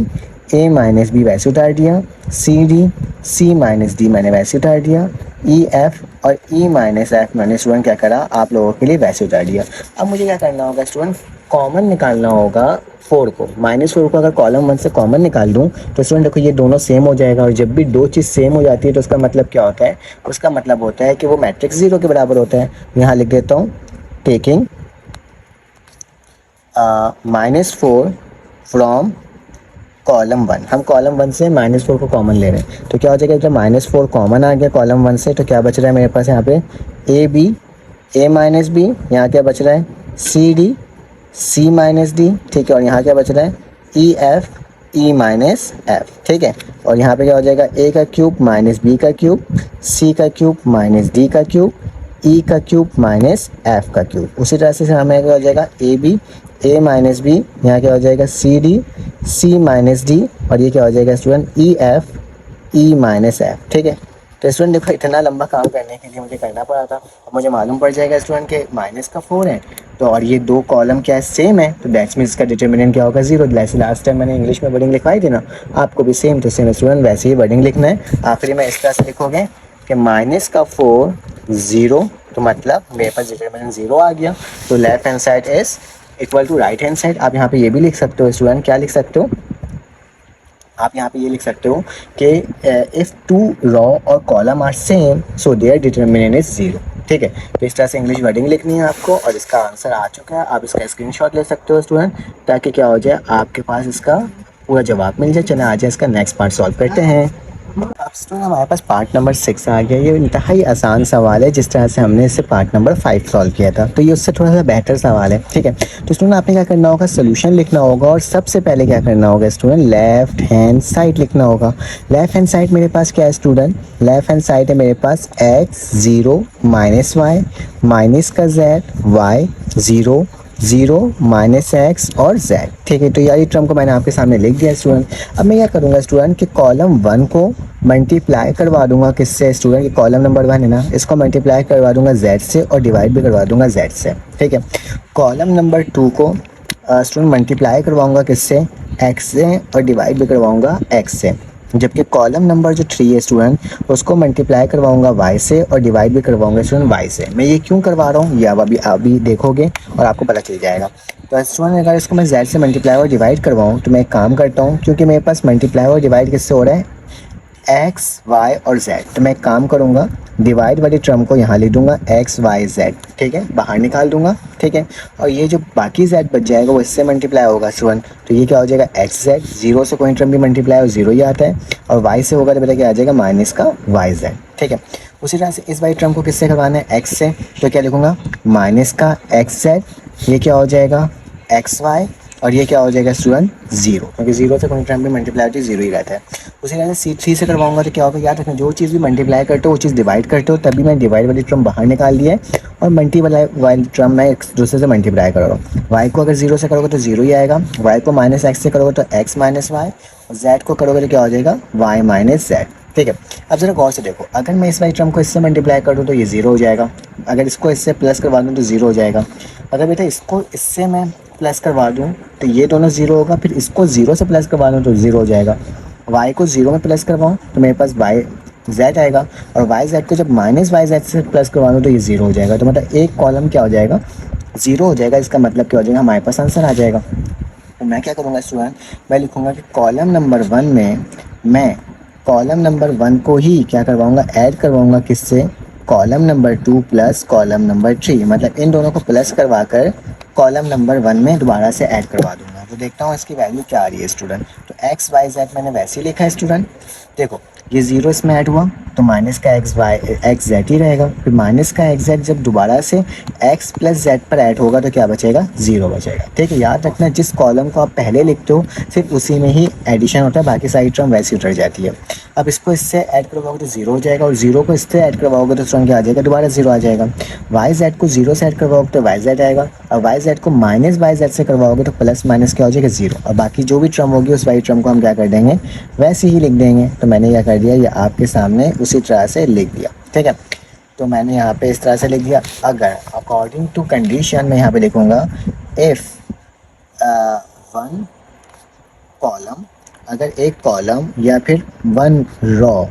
A minus B वैसे उतार दिया, C D, C minus D मैंने वैसे उतार दिया, ई एफ और ई माइनस एफ मैंने स्टूडेंट क्या करा, आप लोगों के लिए वैसे उतार दिया। अब मुझे क्या करना होगा स्टूडेंट, कॉमन निकालना होगा 4 को, -4 को अगर कॉलम 1 से कॉमन निकाल दूँ तो स्टूडेंट देखो ये दोनों सेम हो जाएगा, और जब भी दो चीज़ सेम हो जाती है तो उसका मतलब क्या होता है, उसका मतलब होता है कि वो मैट्रिक्स 0 के बराबर होता है। यहाँ लिख देता हूँ, टेकिंग -4 फ्रॉम कॉलम 1, हम कॉलम 1 से -4 को कॉमन ले रहे हैं, तो क्या हो जाएगा, जब -4 कॉमन आ गया कॉलम 1 से तो क्या बच रहा है मेरे पास यहाँ पे, A B, A minus B, यहाँ क्या बच रहा है, C D, C minus D, ठीक है, और यहाँ क्या बच रहा है, E F, E minus F, ठीक है। और यहाँ पे क्या हो जाएगा, ए का क्यूब माइनस बी का क्यूब, सी का क्यूब माइनस डी का क्यूब, ई का क्यूब माइनस एफ का क्यूब। उसी तरह से हमें क्या हो जाएगा, A B, A minus B, यहाँ क्या हो जाएगा, C D, C minus D, और ये क्या हो जाएगा student, E F, E minus F, ठीक है। तो स्टूडेंट देखो इतना लंबा काम करने के लिए मुझे करना पड़ा था, अब मुझे मालूम पड़ जाएगा स्टूडेंट के माइनस का 4 है, तो और ये दो कॉलम क्या है, सेम है, तो दैट्स मीन्स इसका डिटर्मिनेंट क्या होगा, 0। जैसे लास्ट टाइम मैंने इंग्लिश में वर्डिंग लिखवाई थी ना, आपको भी सेम टू सेम स्टूडेंट वैसे ही वर्डिंग लिखना है। आखिरी में इस तरह से लिखोगे कि माइनस का 4 0, तो मतलब मेरे पास डिटर्मिनेंट 0 आ गया, तो left hand side is equal to right hand side. आप यहाँ पे ये भी लिख सकते हो स्टूडेंट, क्या लिख सकते हो, आप यहाँ पे ये लिख सकते हो कि इफ़ 2 रॉ और column are same so there determinant is 0, ठीक है। तो इस तरह से इंग्लिश वर्डिंग लिखनी है आपको, और इसका आंसर आ चुका है, आप इसका स्क्रीनशॉट ले सकते हो स्टूडेंट, ताकि क्या हो जाए, आपके पास इसका पूरा जवाब मिल जाए। चले आ जाए इसका नेक्स्ट पार्ट सॉल्व करते हैं। अब स्टूडेंट हमारे पास पार्ट नंबर 6 आ गया। ये इंतहाई आसान सवाल है, जिस तरह से हमने इससे पार्ट नंबर 5 सॉल्व किया था, तो ये उससे थोड़ा सा बेहतर सवाल है, ठीक है। तो स्टूडेंट आपने क्या करना होगा, सोल्यूशन लिखना होगा, और सबसे पहले क्या करना होगा स्टूडेंट, लेफ्ट हैंड साइड लिखना होगा। लेफ्ट हैंड साइड मेरे पास क्या है स्टूडेंट, लेफ्ट हैंड साइड है मेरे पास x 0 माइनस वाई, माइनस का z, y 0 0 माइनस एक्स और z, ठीक है। तो यार ये टर्म को मैंने आपके सामने लिख दिया स्टूडेंट। अब मैं क्या करूँगा स्टूडेंट कि कॉलम 1 को मल्टीप्लाई करवा दूंगा किससे स्टूडेंट, कि कॉलम नंबर 1 है ना, इसको मल्टीप्लाई करवा दूंगा z से और डिवाइड भी करवा दूंगा z से, ठीक है। कॉलम नंबर 2 को स्टूडेंट मल्टीप्लाई करवाऊँगा किससे, x से, और डिवाइड भी करवाऊँगा x से। जबकि कॉलम नंबर जो 3 है स्टूडेंट, उसको मल्टीप्लाई करवाऊंगा y से और डिवाइड भी करवाऊंगा स्टूडेंट y से। मैं ये क्यों करवा रहा हूँ, ये आप अभी देखोगे और आपको पता चल जाएगा। तो स्टूडेंट अगर इसको मैं z से मल्टीप्लाई और डिवाइड करवाऊँ तो मैं एक काम करता हूँ, क्योंकि मेरे पास मल्टीप्लाई और डिवाइड किससे हो रहा है, x, y और z, तो मैं एक काम करूँगा, डिवाइड वाली टर्म को यहाँ लिख दूंगा x, y, z, ठीक है, बाहर निकाल दूंगा, ठीक है। और ये जो बाकी z बच जाएगा वो इससे मल्टीप्लाई होगा स्टूडेंट, तो ये क्या हो जाएगा, x z, 0 से कोई टर्म भी मल्टीप्लाई हो 0 ही आता है, और y से होगा तो बेटा क्या आ जाएगा, माइनस का y z, ठीक है। उसी तरह से इस वाली टर्म को किससे करवाना है, x से, तो क्या लिखूंगा, माइनस का x z, ये क्या हो जाएगा x y, और ये क्या हो जाएगा स्टूडेंट 0, क्योंकि 0 से कोई टर्म भी मल्टीप्लाई होती है 0 ही रहता है। उसी तरह से C3 से करवाऊंगा तो क्या होगा, याद रखना जो चीज़ भी मल्टीप्लाई करते हो वो चीज़ डिवाइड करते हो, तभी मैं डिवाइड वाली टर्म बाहर निकाल दिया है और मल्टीप्लाई वाली टर्म मैं एक दूसरे से मल्टीप्लाई कर रहा हूँ। y को अगर 0 से करोगे तो 0 ही आएगा, y को माइनस x से करोगे तो x माइनस वाई, और z को करोगे तो क्या हो जाएगा, y माइनस z, ठीक है। अब जरा गौर से देखो, अगर मैं इस वाली टर्म को इससे मल्टीप्लाई कर दूँ तो ये 0 हो जाएगा, अगर इसको इससे प्लस करवा दूँ तो 0 हो जाएगा, अगर बेटा इसको इससे मैं प्लस करवा दूँ तो ये दोनों 0 होगा, फिर इसको 0 से प्लस करवा दूँ तो 0 हो जाएगा, y को 0 में प्लस करवाऊँ तो मेरे पास y z आएगा, और y z को जब माइनस y z से प्लस करवाऊँ तो ये 0 हो जाएगा, तो मतलब एक कॉलम क्या हो जाएगा, 0 हो जाएगा। इसका मतलब क्या हो जाएगा, हमारे पास आंसर आ जाएगा। तो मैं क्या करूँगा स्टूडेंट, मैं लिखूँगा कि कॉलम नंबर 1 में मैं कॉलम नंबर 1 को ही क्या करवाऊँगा, ऐड करवाऊँगा किससे, column number 2 plus column number 3, मतलब इन दोनों को प्लस करवा कर कॉलम नंबर 1 में दोबारा से ऐड करवा दूंगा। तो देखता हूँ इसकी वैल्यू क्या आ रही है स्टूडेंट। तो एक्स वाई जेड मैंने वैसे ही लिखा है स्टूडेंट। देखो ये 0 इसमें ऐड हुआ तो माइनस का एक्स जेड ही रहेगा। फिर माइनस का एक्स जेड जब दोबारा से एक्स प्लस जेड पर ऐड होगा तो क्या बचेगा, 0 बचेगा। ठीक है, याद रखना जिस कॉलम को आप पहले लिखते हो सिर्फ उसी में ही एडिशन होता है, बाकी सारी टर्म वैसी उतर जाती है। अब इसको इससे ऐड करवाओगे तो 0 हो जाएगा, और 0 को इससे ऐड करवाओगे तो टर्म क्या आ जाएगा, दोबारा 0 आ जाएगा। वाई जेड को 0 से ऐड करवाओगे तो वाई जेड आएगा, और वाई जेड को माइनस वाई जेड से करवाओगे तो प्लस माइनस क्या हो जाएगा, 0। और बाकी जो भी टर्म होगी उस वाई टर्म को हम क्या कर देंगे, वैसे ही लिख देंगे। तो मैंने क्या कर दिया, ये आपके सामने उसी तरह से लिख दिया। ठीक है, तो मैंने यहाँ पे इस तरह से लिख दिया। अगर अकॉर्डिंग टू कंडीशन मैं यहाँ पे लिखूँगा इफ़ वन कॉलम, अगर एक कॉलम या फिर 1 रॉ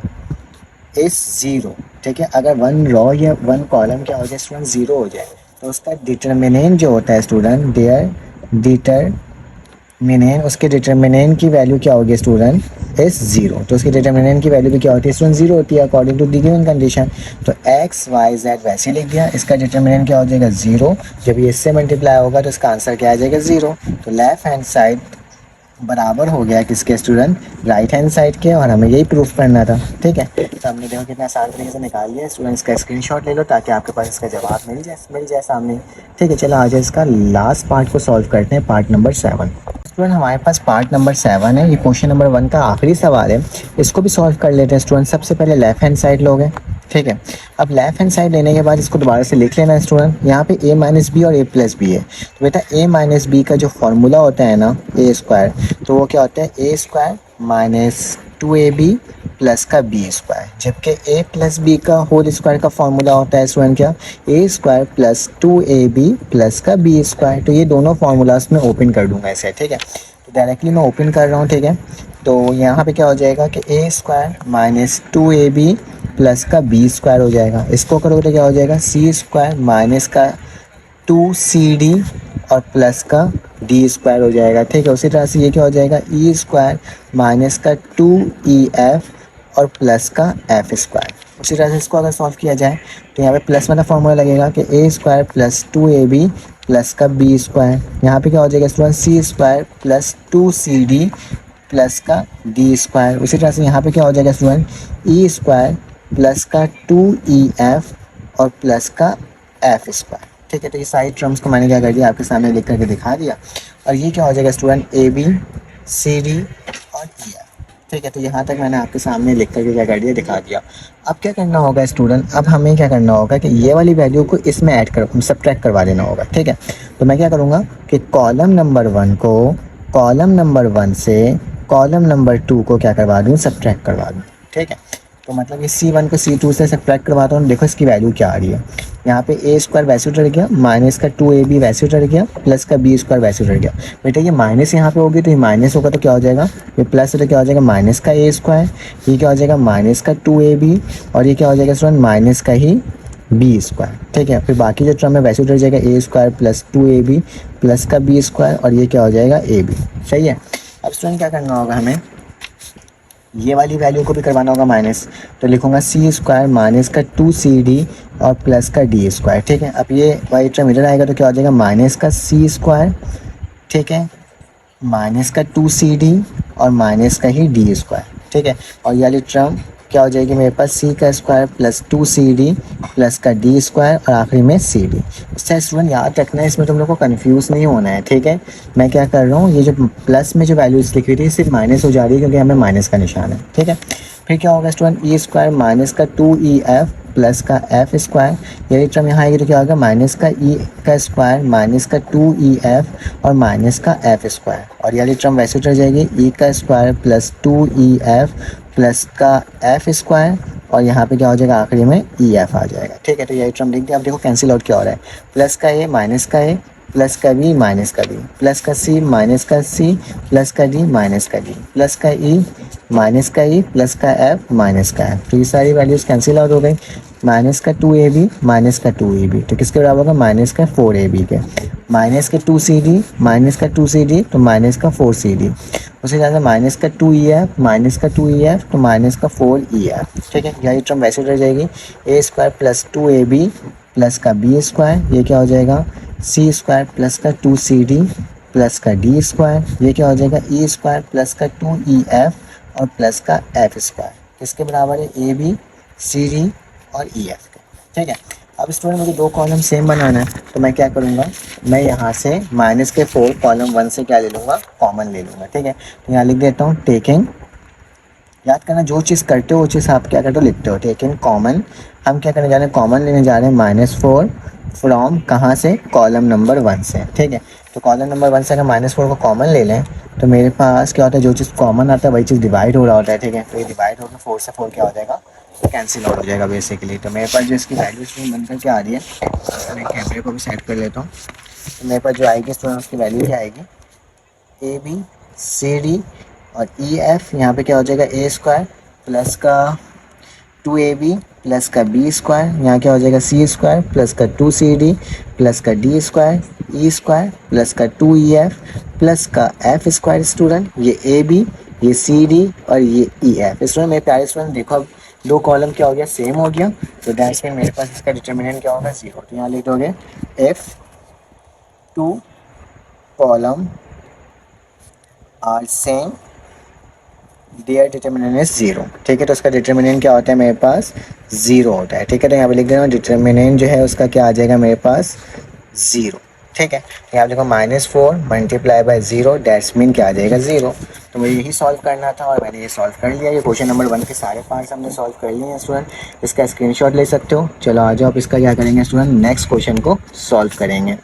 इज 0। ठीक है, अगर 1 रॉ या 1 कॉलम क्या हो जाए स्टूडेंट, 0 हो जाए तो उसका डिटर्मिनेंट जो होता है स्टूडेंट, देयर डिटर्मिनेंट, उसके डिटर्मिनेंट की वैल्यू क्या होगी स्टूडेंट, इज 0। तो उसकी डिटर्मिनेंट की वैल्यू भी क्या होती है स्टूडेंट, 0 होती है according to the given condition. तो एक्स वाई जेड वैसे लिख दिया, इसका डिटर्मिनेंट क्या हो जाएगा, 0। जब ये इससे मल्टीप्लाई होगा तो इसका आंसर क्या आ जाएगा, 0। तो लेफ्ट हैंड साइड बराबर हो गया किसके स्टूडेंट, राइट हैंड साइड के, और हमें यही प्रूफ करना था। ठीक है, तो हमने देखो कितना आसान तरीके से निकाल लिया। स्टूडेंट इसका स्क्रीनशॉट ले लो ताकि आपके पास इसका जवाब मिल जाए सामने। ठीक है, चलो आज इसका लास्ट पार्ट को सॉल्व करते हैं, पार्ट नंबर 7। स्टूडेंट हमारे पास पार्ट नंबर 7 है, ये क्वेश्चन नंबर 1 का आखिरी सवाल है, इसको भी सॉल्व कर लेते हैं स्टूडेंट। सबसे पहले लेफ्ट हैंड साइड लोगे। ठीक है, अब लेफ्ट हैंड साइड लेने के बाद इसको दोबारा से लिख लेना है स्टूडेंट। यहाँ पे a माइनस बी और a प्लस बी है, तो बेटा a माइनस बी का जो फॉर्मूला होता है ना, a स्क्वायर, तो वो क्या होता है, a square minus 2ab plus का b स्क्वायर, जबकि a प्लस बी का होल स्क्वायर का फॉर्मूला होता है स्टूडेंट क्या, a square plus 2ab plus का b स्क्वायर। तो ये दोनों फार्मूलाज में ओपन कर दूंगा ऐसे। ठीक है, तो डायरेक्टली मैं ओपन कर रहा हूँ। ठीक है, तो यहाँ पे क्या हो जाएगा कि a square minus 2ab plus का b स्क्वायर हो जाएगा। इसको करोगे तो क्या हो जाएगा, c स्क्वायर माइनस का 2cd और प्लस का d स्क्वायर हो जाएगा। ठीक है, उसी तरह से ये क्या हो जाएगा, e स्क्वायर माइनस का 2ef और प्लस का f स्क्वायर। उसी तरह से इसको अगर सॉल्व किया जाए तो यहाँ पे प्लस वाला फॉर्मूला लगेगा कि a square plus 2ab plus का b स्क्वायर। यहाँ पे क्या हो जाएगा student, c square plus 2cd plus का d स्क्वायर। उसी तरह से यहाँ पे क्या हो जाएगा स्टूडेंट, e स्क्वायर प्लस का 2ef और प्लस का f स्क्वायर। ठीक है, तो ये सारी टर्म्स को मैंने क्या कर दिया, आपके सामने लिख करके दिखा दिया। और ये क्या हो जाएगा स्टूडेंट, ab cd और ef। ठीक है, तो यहाँ तक मैंने आपके सामने लिख करके क्या कर दिया, दिखा दिया। अब क्या करना होगा स्टूडेंट, अब हमें क्या करना होगा कि ये वाली वैल्यू को इसमें ऐड कर सब्ट्रैक्ट करवा देना होगा। ठीक है, तो मैं क्या करूँगा कि कॉलम नंबर 1 को कॉलम नंबर 1 से कॉलम नंबर 2 को क्या करवा दूँ, सब्ट्रैक्ट करवा दूँ। ठीक है, तो मतलब ये C1 को C2 से सब्ट्रैक्ट करवाता हूँ। देखो इसकी वैल्यू क्या आ रही है, यहाँ पे a स्क्वायर वैसे उतर गया, माइनस का 2ab वैसे उतर गया, प्लस का b स्क्वायर वैसे उतर गया। बेटा ये माइनस यहाँ पे होगी तो ये माइनस होगा तो क्या हो जाएगा, ये प्लस तो क्या हो जाएगा, माइनस का a स्क्वायर, ये क्या हो जाएगा माइनस का 2ab, और ये क्या हो जाएगा स्टूडेंट माइनस का ही b स्क्वायर। ठीक है, फिर बाकी जो टर्म है वैसे उतर जाएगा, a square plus 2ab plus का b स्क्वायर, और ये क्या हो जाएगा ab। सही है, अब स्टूडेंट क्या करना होगा, हमें ये वाली वैल्यू को भी करवाना होगा माइनस। तो लिखूंगा c स्क्वायर माइनस का 2cd और प्लस का d स्क्वायर। ठीक है, अब ये वाई टर्म इधर आएगा तो क्या हो जाएगा, माइनस का c स्क्वायर, ठीक है, माइनस का 2cd और माइनस का ही d स्क्वायर। ठीक है, और ये वाली टर्म क्या हो जाएगी मेरे पास, c का स्क्वायर प्लस 2cd प्लस का d स्क्वायर और आखिरी में cd। इससे स्टूडेंट याद रखना है, इसमें तुम लोग को कंफ्यूज नहीं होना है। ठीक है, मैं क्या कर रहा हूँ, ये जो प्लस में जो वैल्यूज लिखी थी सिर्फ माइनस हो जा रही है क्योंकि हमें माइनस का निशान है। ठीक है, फिर क्या होगा स्टूडेंट, e स्क्वायर माइनस का 2ef प्लस का f स्क्वायर, ये टर्म यहाँ आएगी तो क्या होगा, माइनस का e का स्क्वायर माइनस का 2ef और माइनस का f स्क्वायर, और ये टर्म वैसे उतर जाएगी, e का स्क्वायर प्लस 2ef प्लस का f स्क्वायर, और यहाँ पे क्या हो जाएगा, आखिरी में ef आ जाएगा। ठीक है, तो ये टर्म लिख दिया। अब देखो कैंसिल आउट क्या हो रहा है, प्लस का a माइनस का a प्लस का b माइनस का b प्लस का c माइनस का c प्लस का d माइनस का d प्लस का e माइनस का e प्लस का f माइनस का f। तो ये सारी वैल्यूज़ कैंसिल आउट हो गई। माइनस का 2ab माइनस का 2ab, तो किसके बराबर होगा, माइनस का 4ab के, माइनस का 2cd माइनस का 2cd तो माइनस का 4cd, उसी तरह से माइनस का 2ef माइनस का 2ef तो माइनस का 4ef, ठीक है। यही टर्म वैसे रह जाएगी, ए स्क्वायर प्लस 2ab प्लस का बी स्क्वायर, ये क्या हो जाएगा, सी स्क्वायर प्लस का 2cd प्लस का डी स्क्वायर, ये क्या हो जाएगा, ई स्क्वायर प्लस का 2ef और प्लस का एफ स्क्वायर, किसके बराबर है, ए बी सी डी और ई एफ के, ठीक है। अब स्टूडेंट मुझे दो कॉलम सेम बनाना है, तो मैं क्या करूँगा, मैं यहाँ से माइनस के 4 कॉलम 1 से क्या ले लूँगा, कॉमन ले लूँगा, ठीक है। तो यहाँ लिख देता हूँ टेकिंग, याद करना जो चीज़ करते हो वो चीज़ आप क्या करते हो, लिखते हो, टेकिंग कॉमन, हम क्या करने जा रहे हैं, कॉमन लेने जा रहे हैं -4 फ्रॉम कहाँ से, कॉलम नंबर 1 से, ठीक है। तो कॉलम नंबर 1 से अगर -4 को कॉमन ले लें तो मेरे पास क्या होता है, जो चीज़ कॉमन आता है वही चीज़ डिवाइड हो रहा होता है, ठीक है। तो ये डिवाइड होकर 4 से 4 क्या हो जाएगा, कैंसिल आउट हो जाएगा बेसिकली। तो मेरे पास जो इसकी वैल्यू स्टूडेंट बनकर क्या आ रही है, मैं कैमरे को भी सेट कर लेता हूँ, तो मेरे पास जो आएगी स्टूडेंट उसकी वैल्यू क्या आएगी, ए बी सी डी और ई एफ, यहाँ पे क्या हो जाएगा, ए स्क्वायर प्लस का 2ab प्लस का बी स्क्वायर, यहाँ क्या हो जाएगा, सी स्क्वायर प्लस का 2cd प्लस का D square, E square plus का 2ef प्लस का एफ स्क्वायर। स्टूडेंट ये ए बी, ये सी डी और ये ई एफ। स्टूडेंट मेरे प्यारे स्टूडेंट देखो, अब दो कॉलम क्या हो गया, सेम हो गया, तो दैट्स मीन मेरे पास इसका डिटर्मिनेंट क्या होगा, 0। तो यहाँ लिख दोगे if 2 column are same there determinant is 0, ठीक है। तो उसका डिटर्मिनेंट क्या होता है, मेरे पास 0 होता है, ठीक है। तो यहाँ पे लिख देना डिटर्मिनेंट जो है उसका क्या आ जाएगा, मेरे पास 0, ठीक है। तो यहाँ देखो -4 मल्टीप्लाई बाय 0 दैट्स मीन क्या आ जाएगा, 0। तो मुझे यही सॉल्व करना था और मैंने ये सॉल्व कर लिया। ये क्वेश्चन नंबर 1 के सारे पार्ट्स हमने सॉल्व कर लिए हैं स्टूडेंट। इसका स्क्रीनशॉट ले सकते हो। चलो आ जाओ, अब इसका क्या करेंगे स्टूडेंट, नेक्स्ट क्वेश्चन को सॉल्व करेंगे।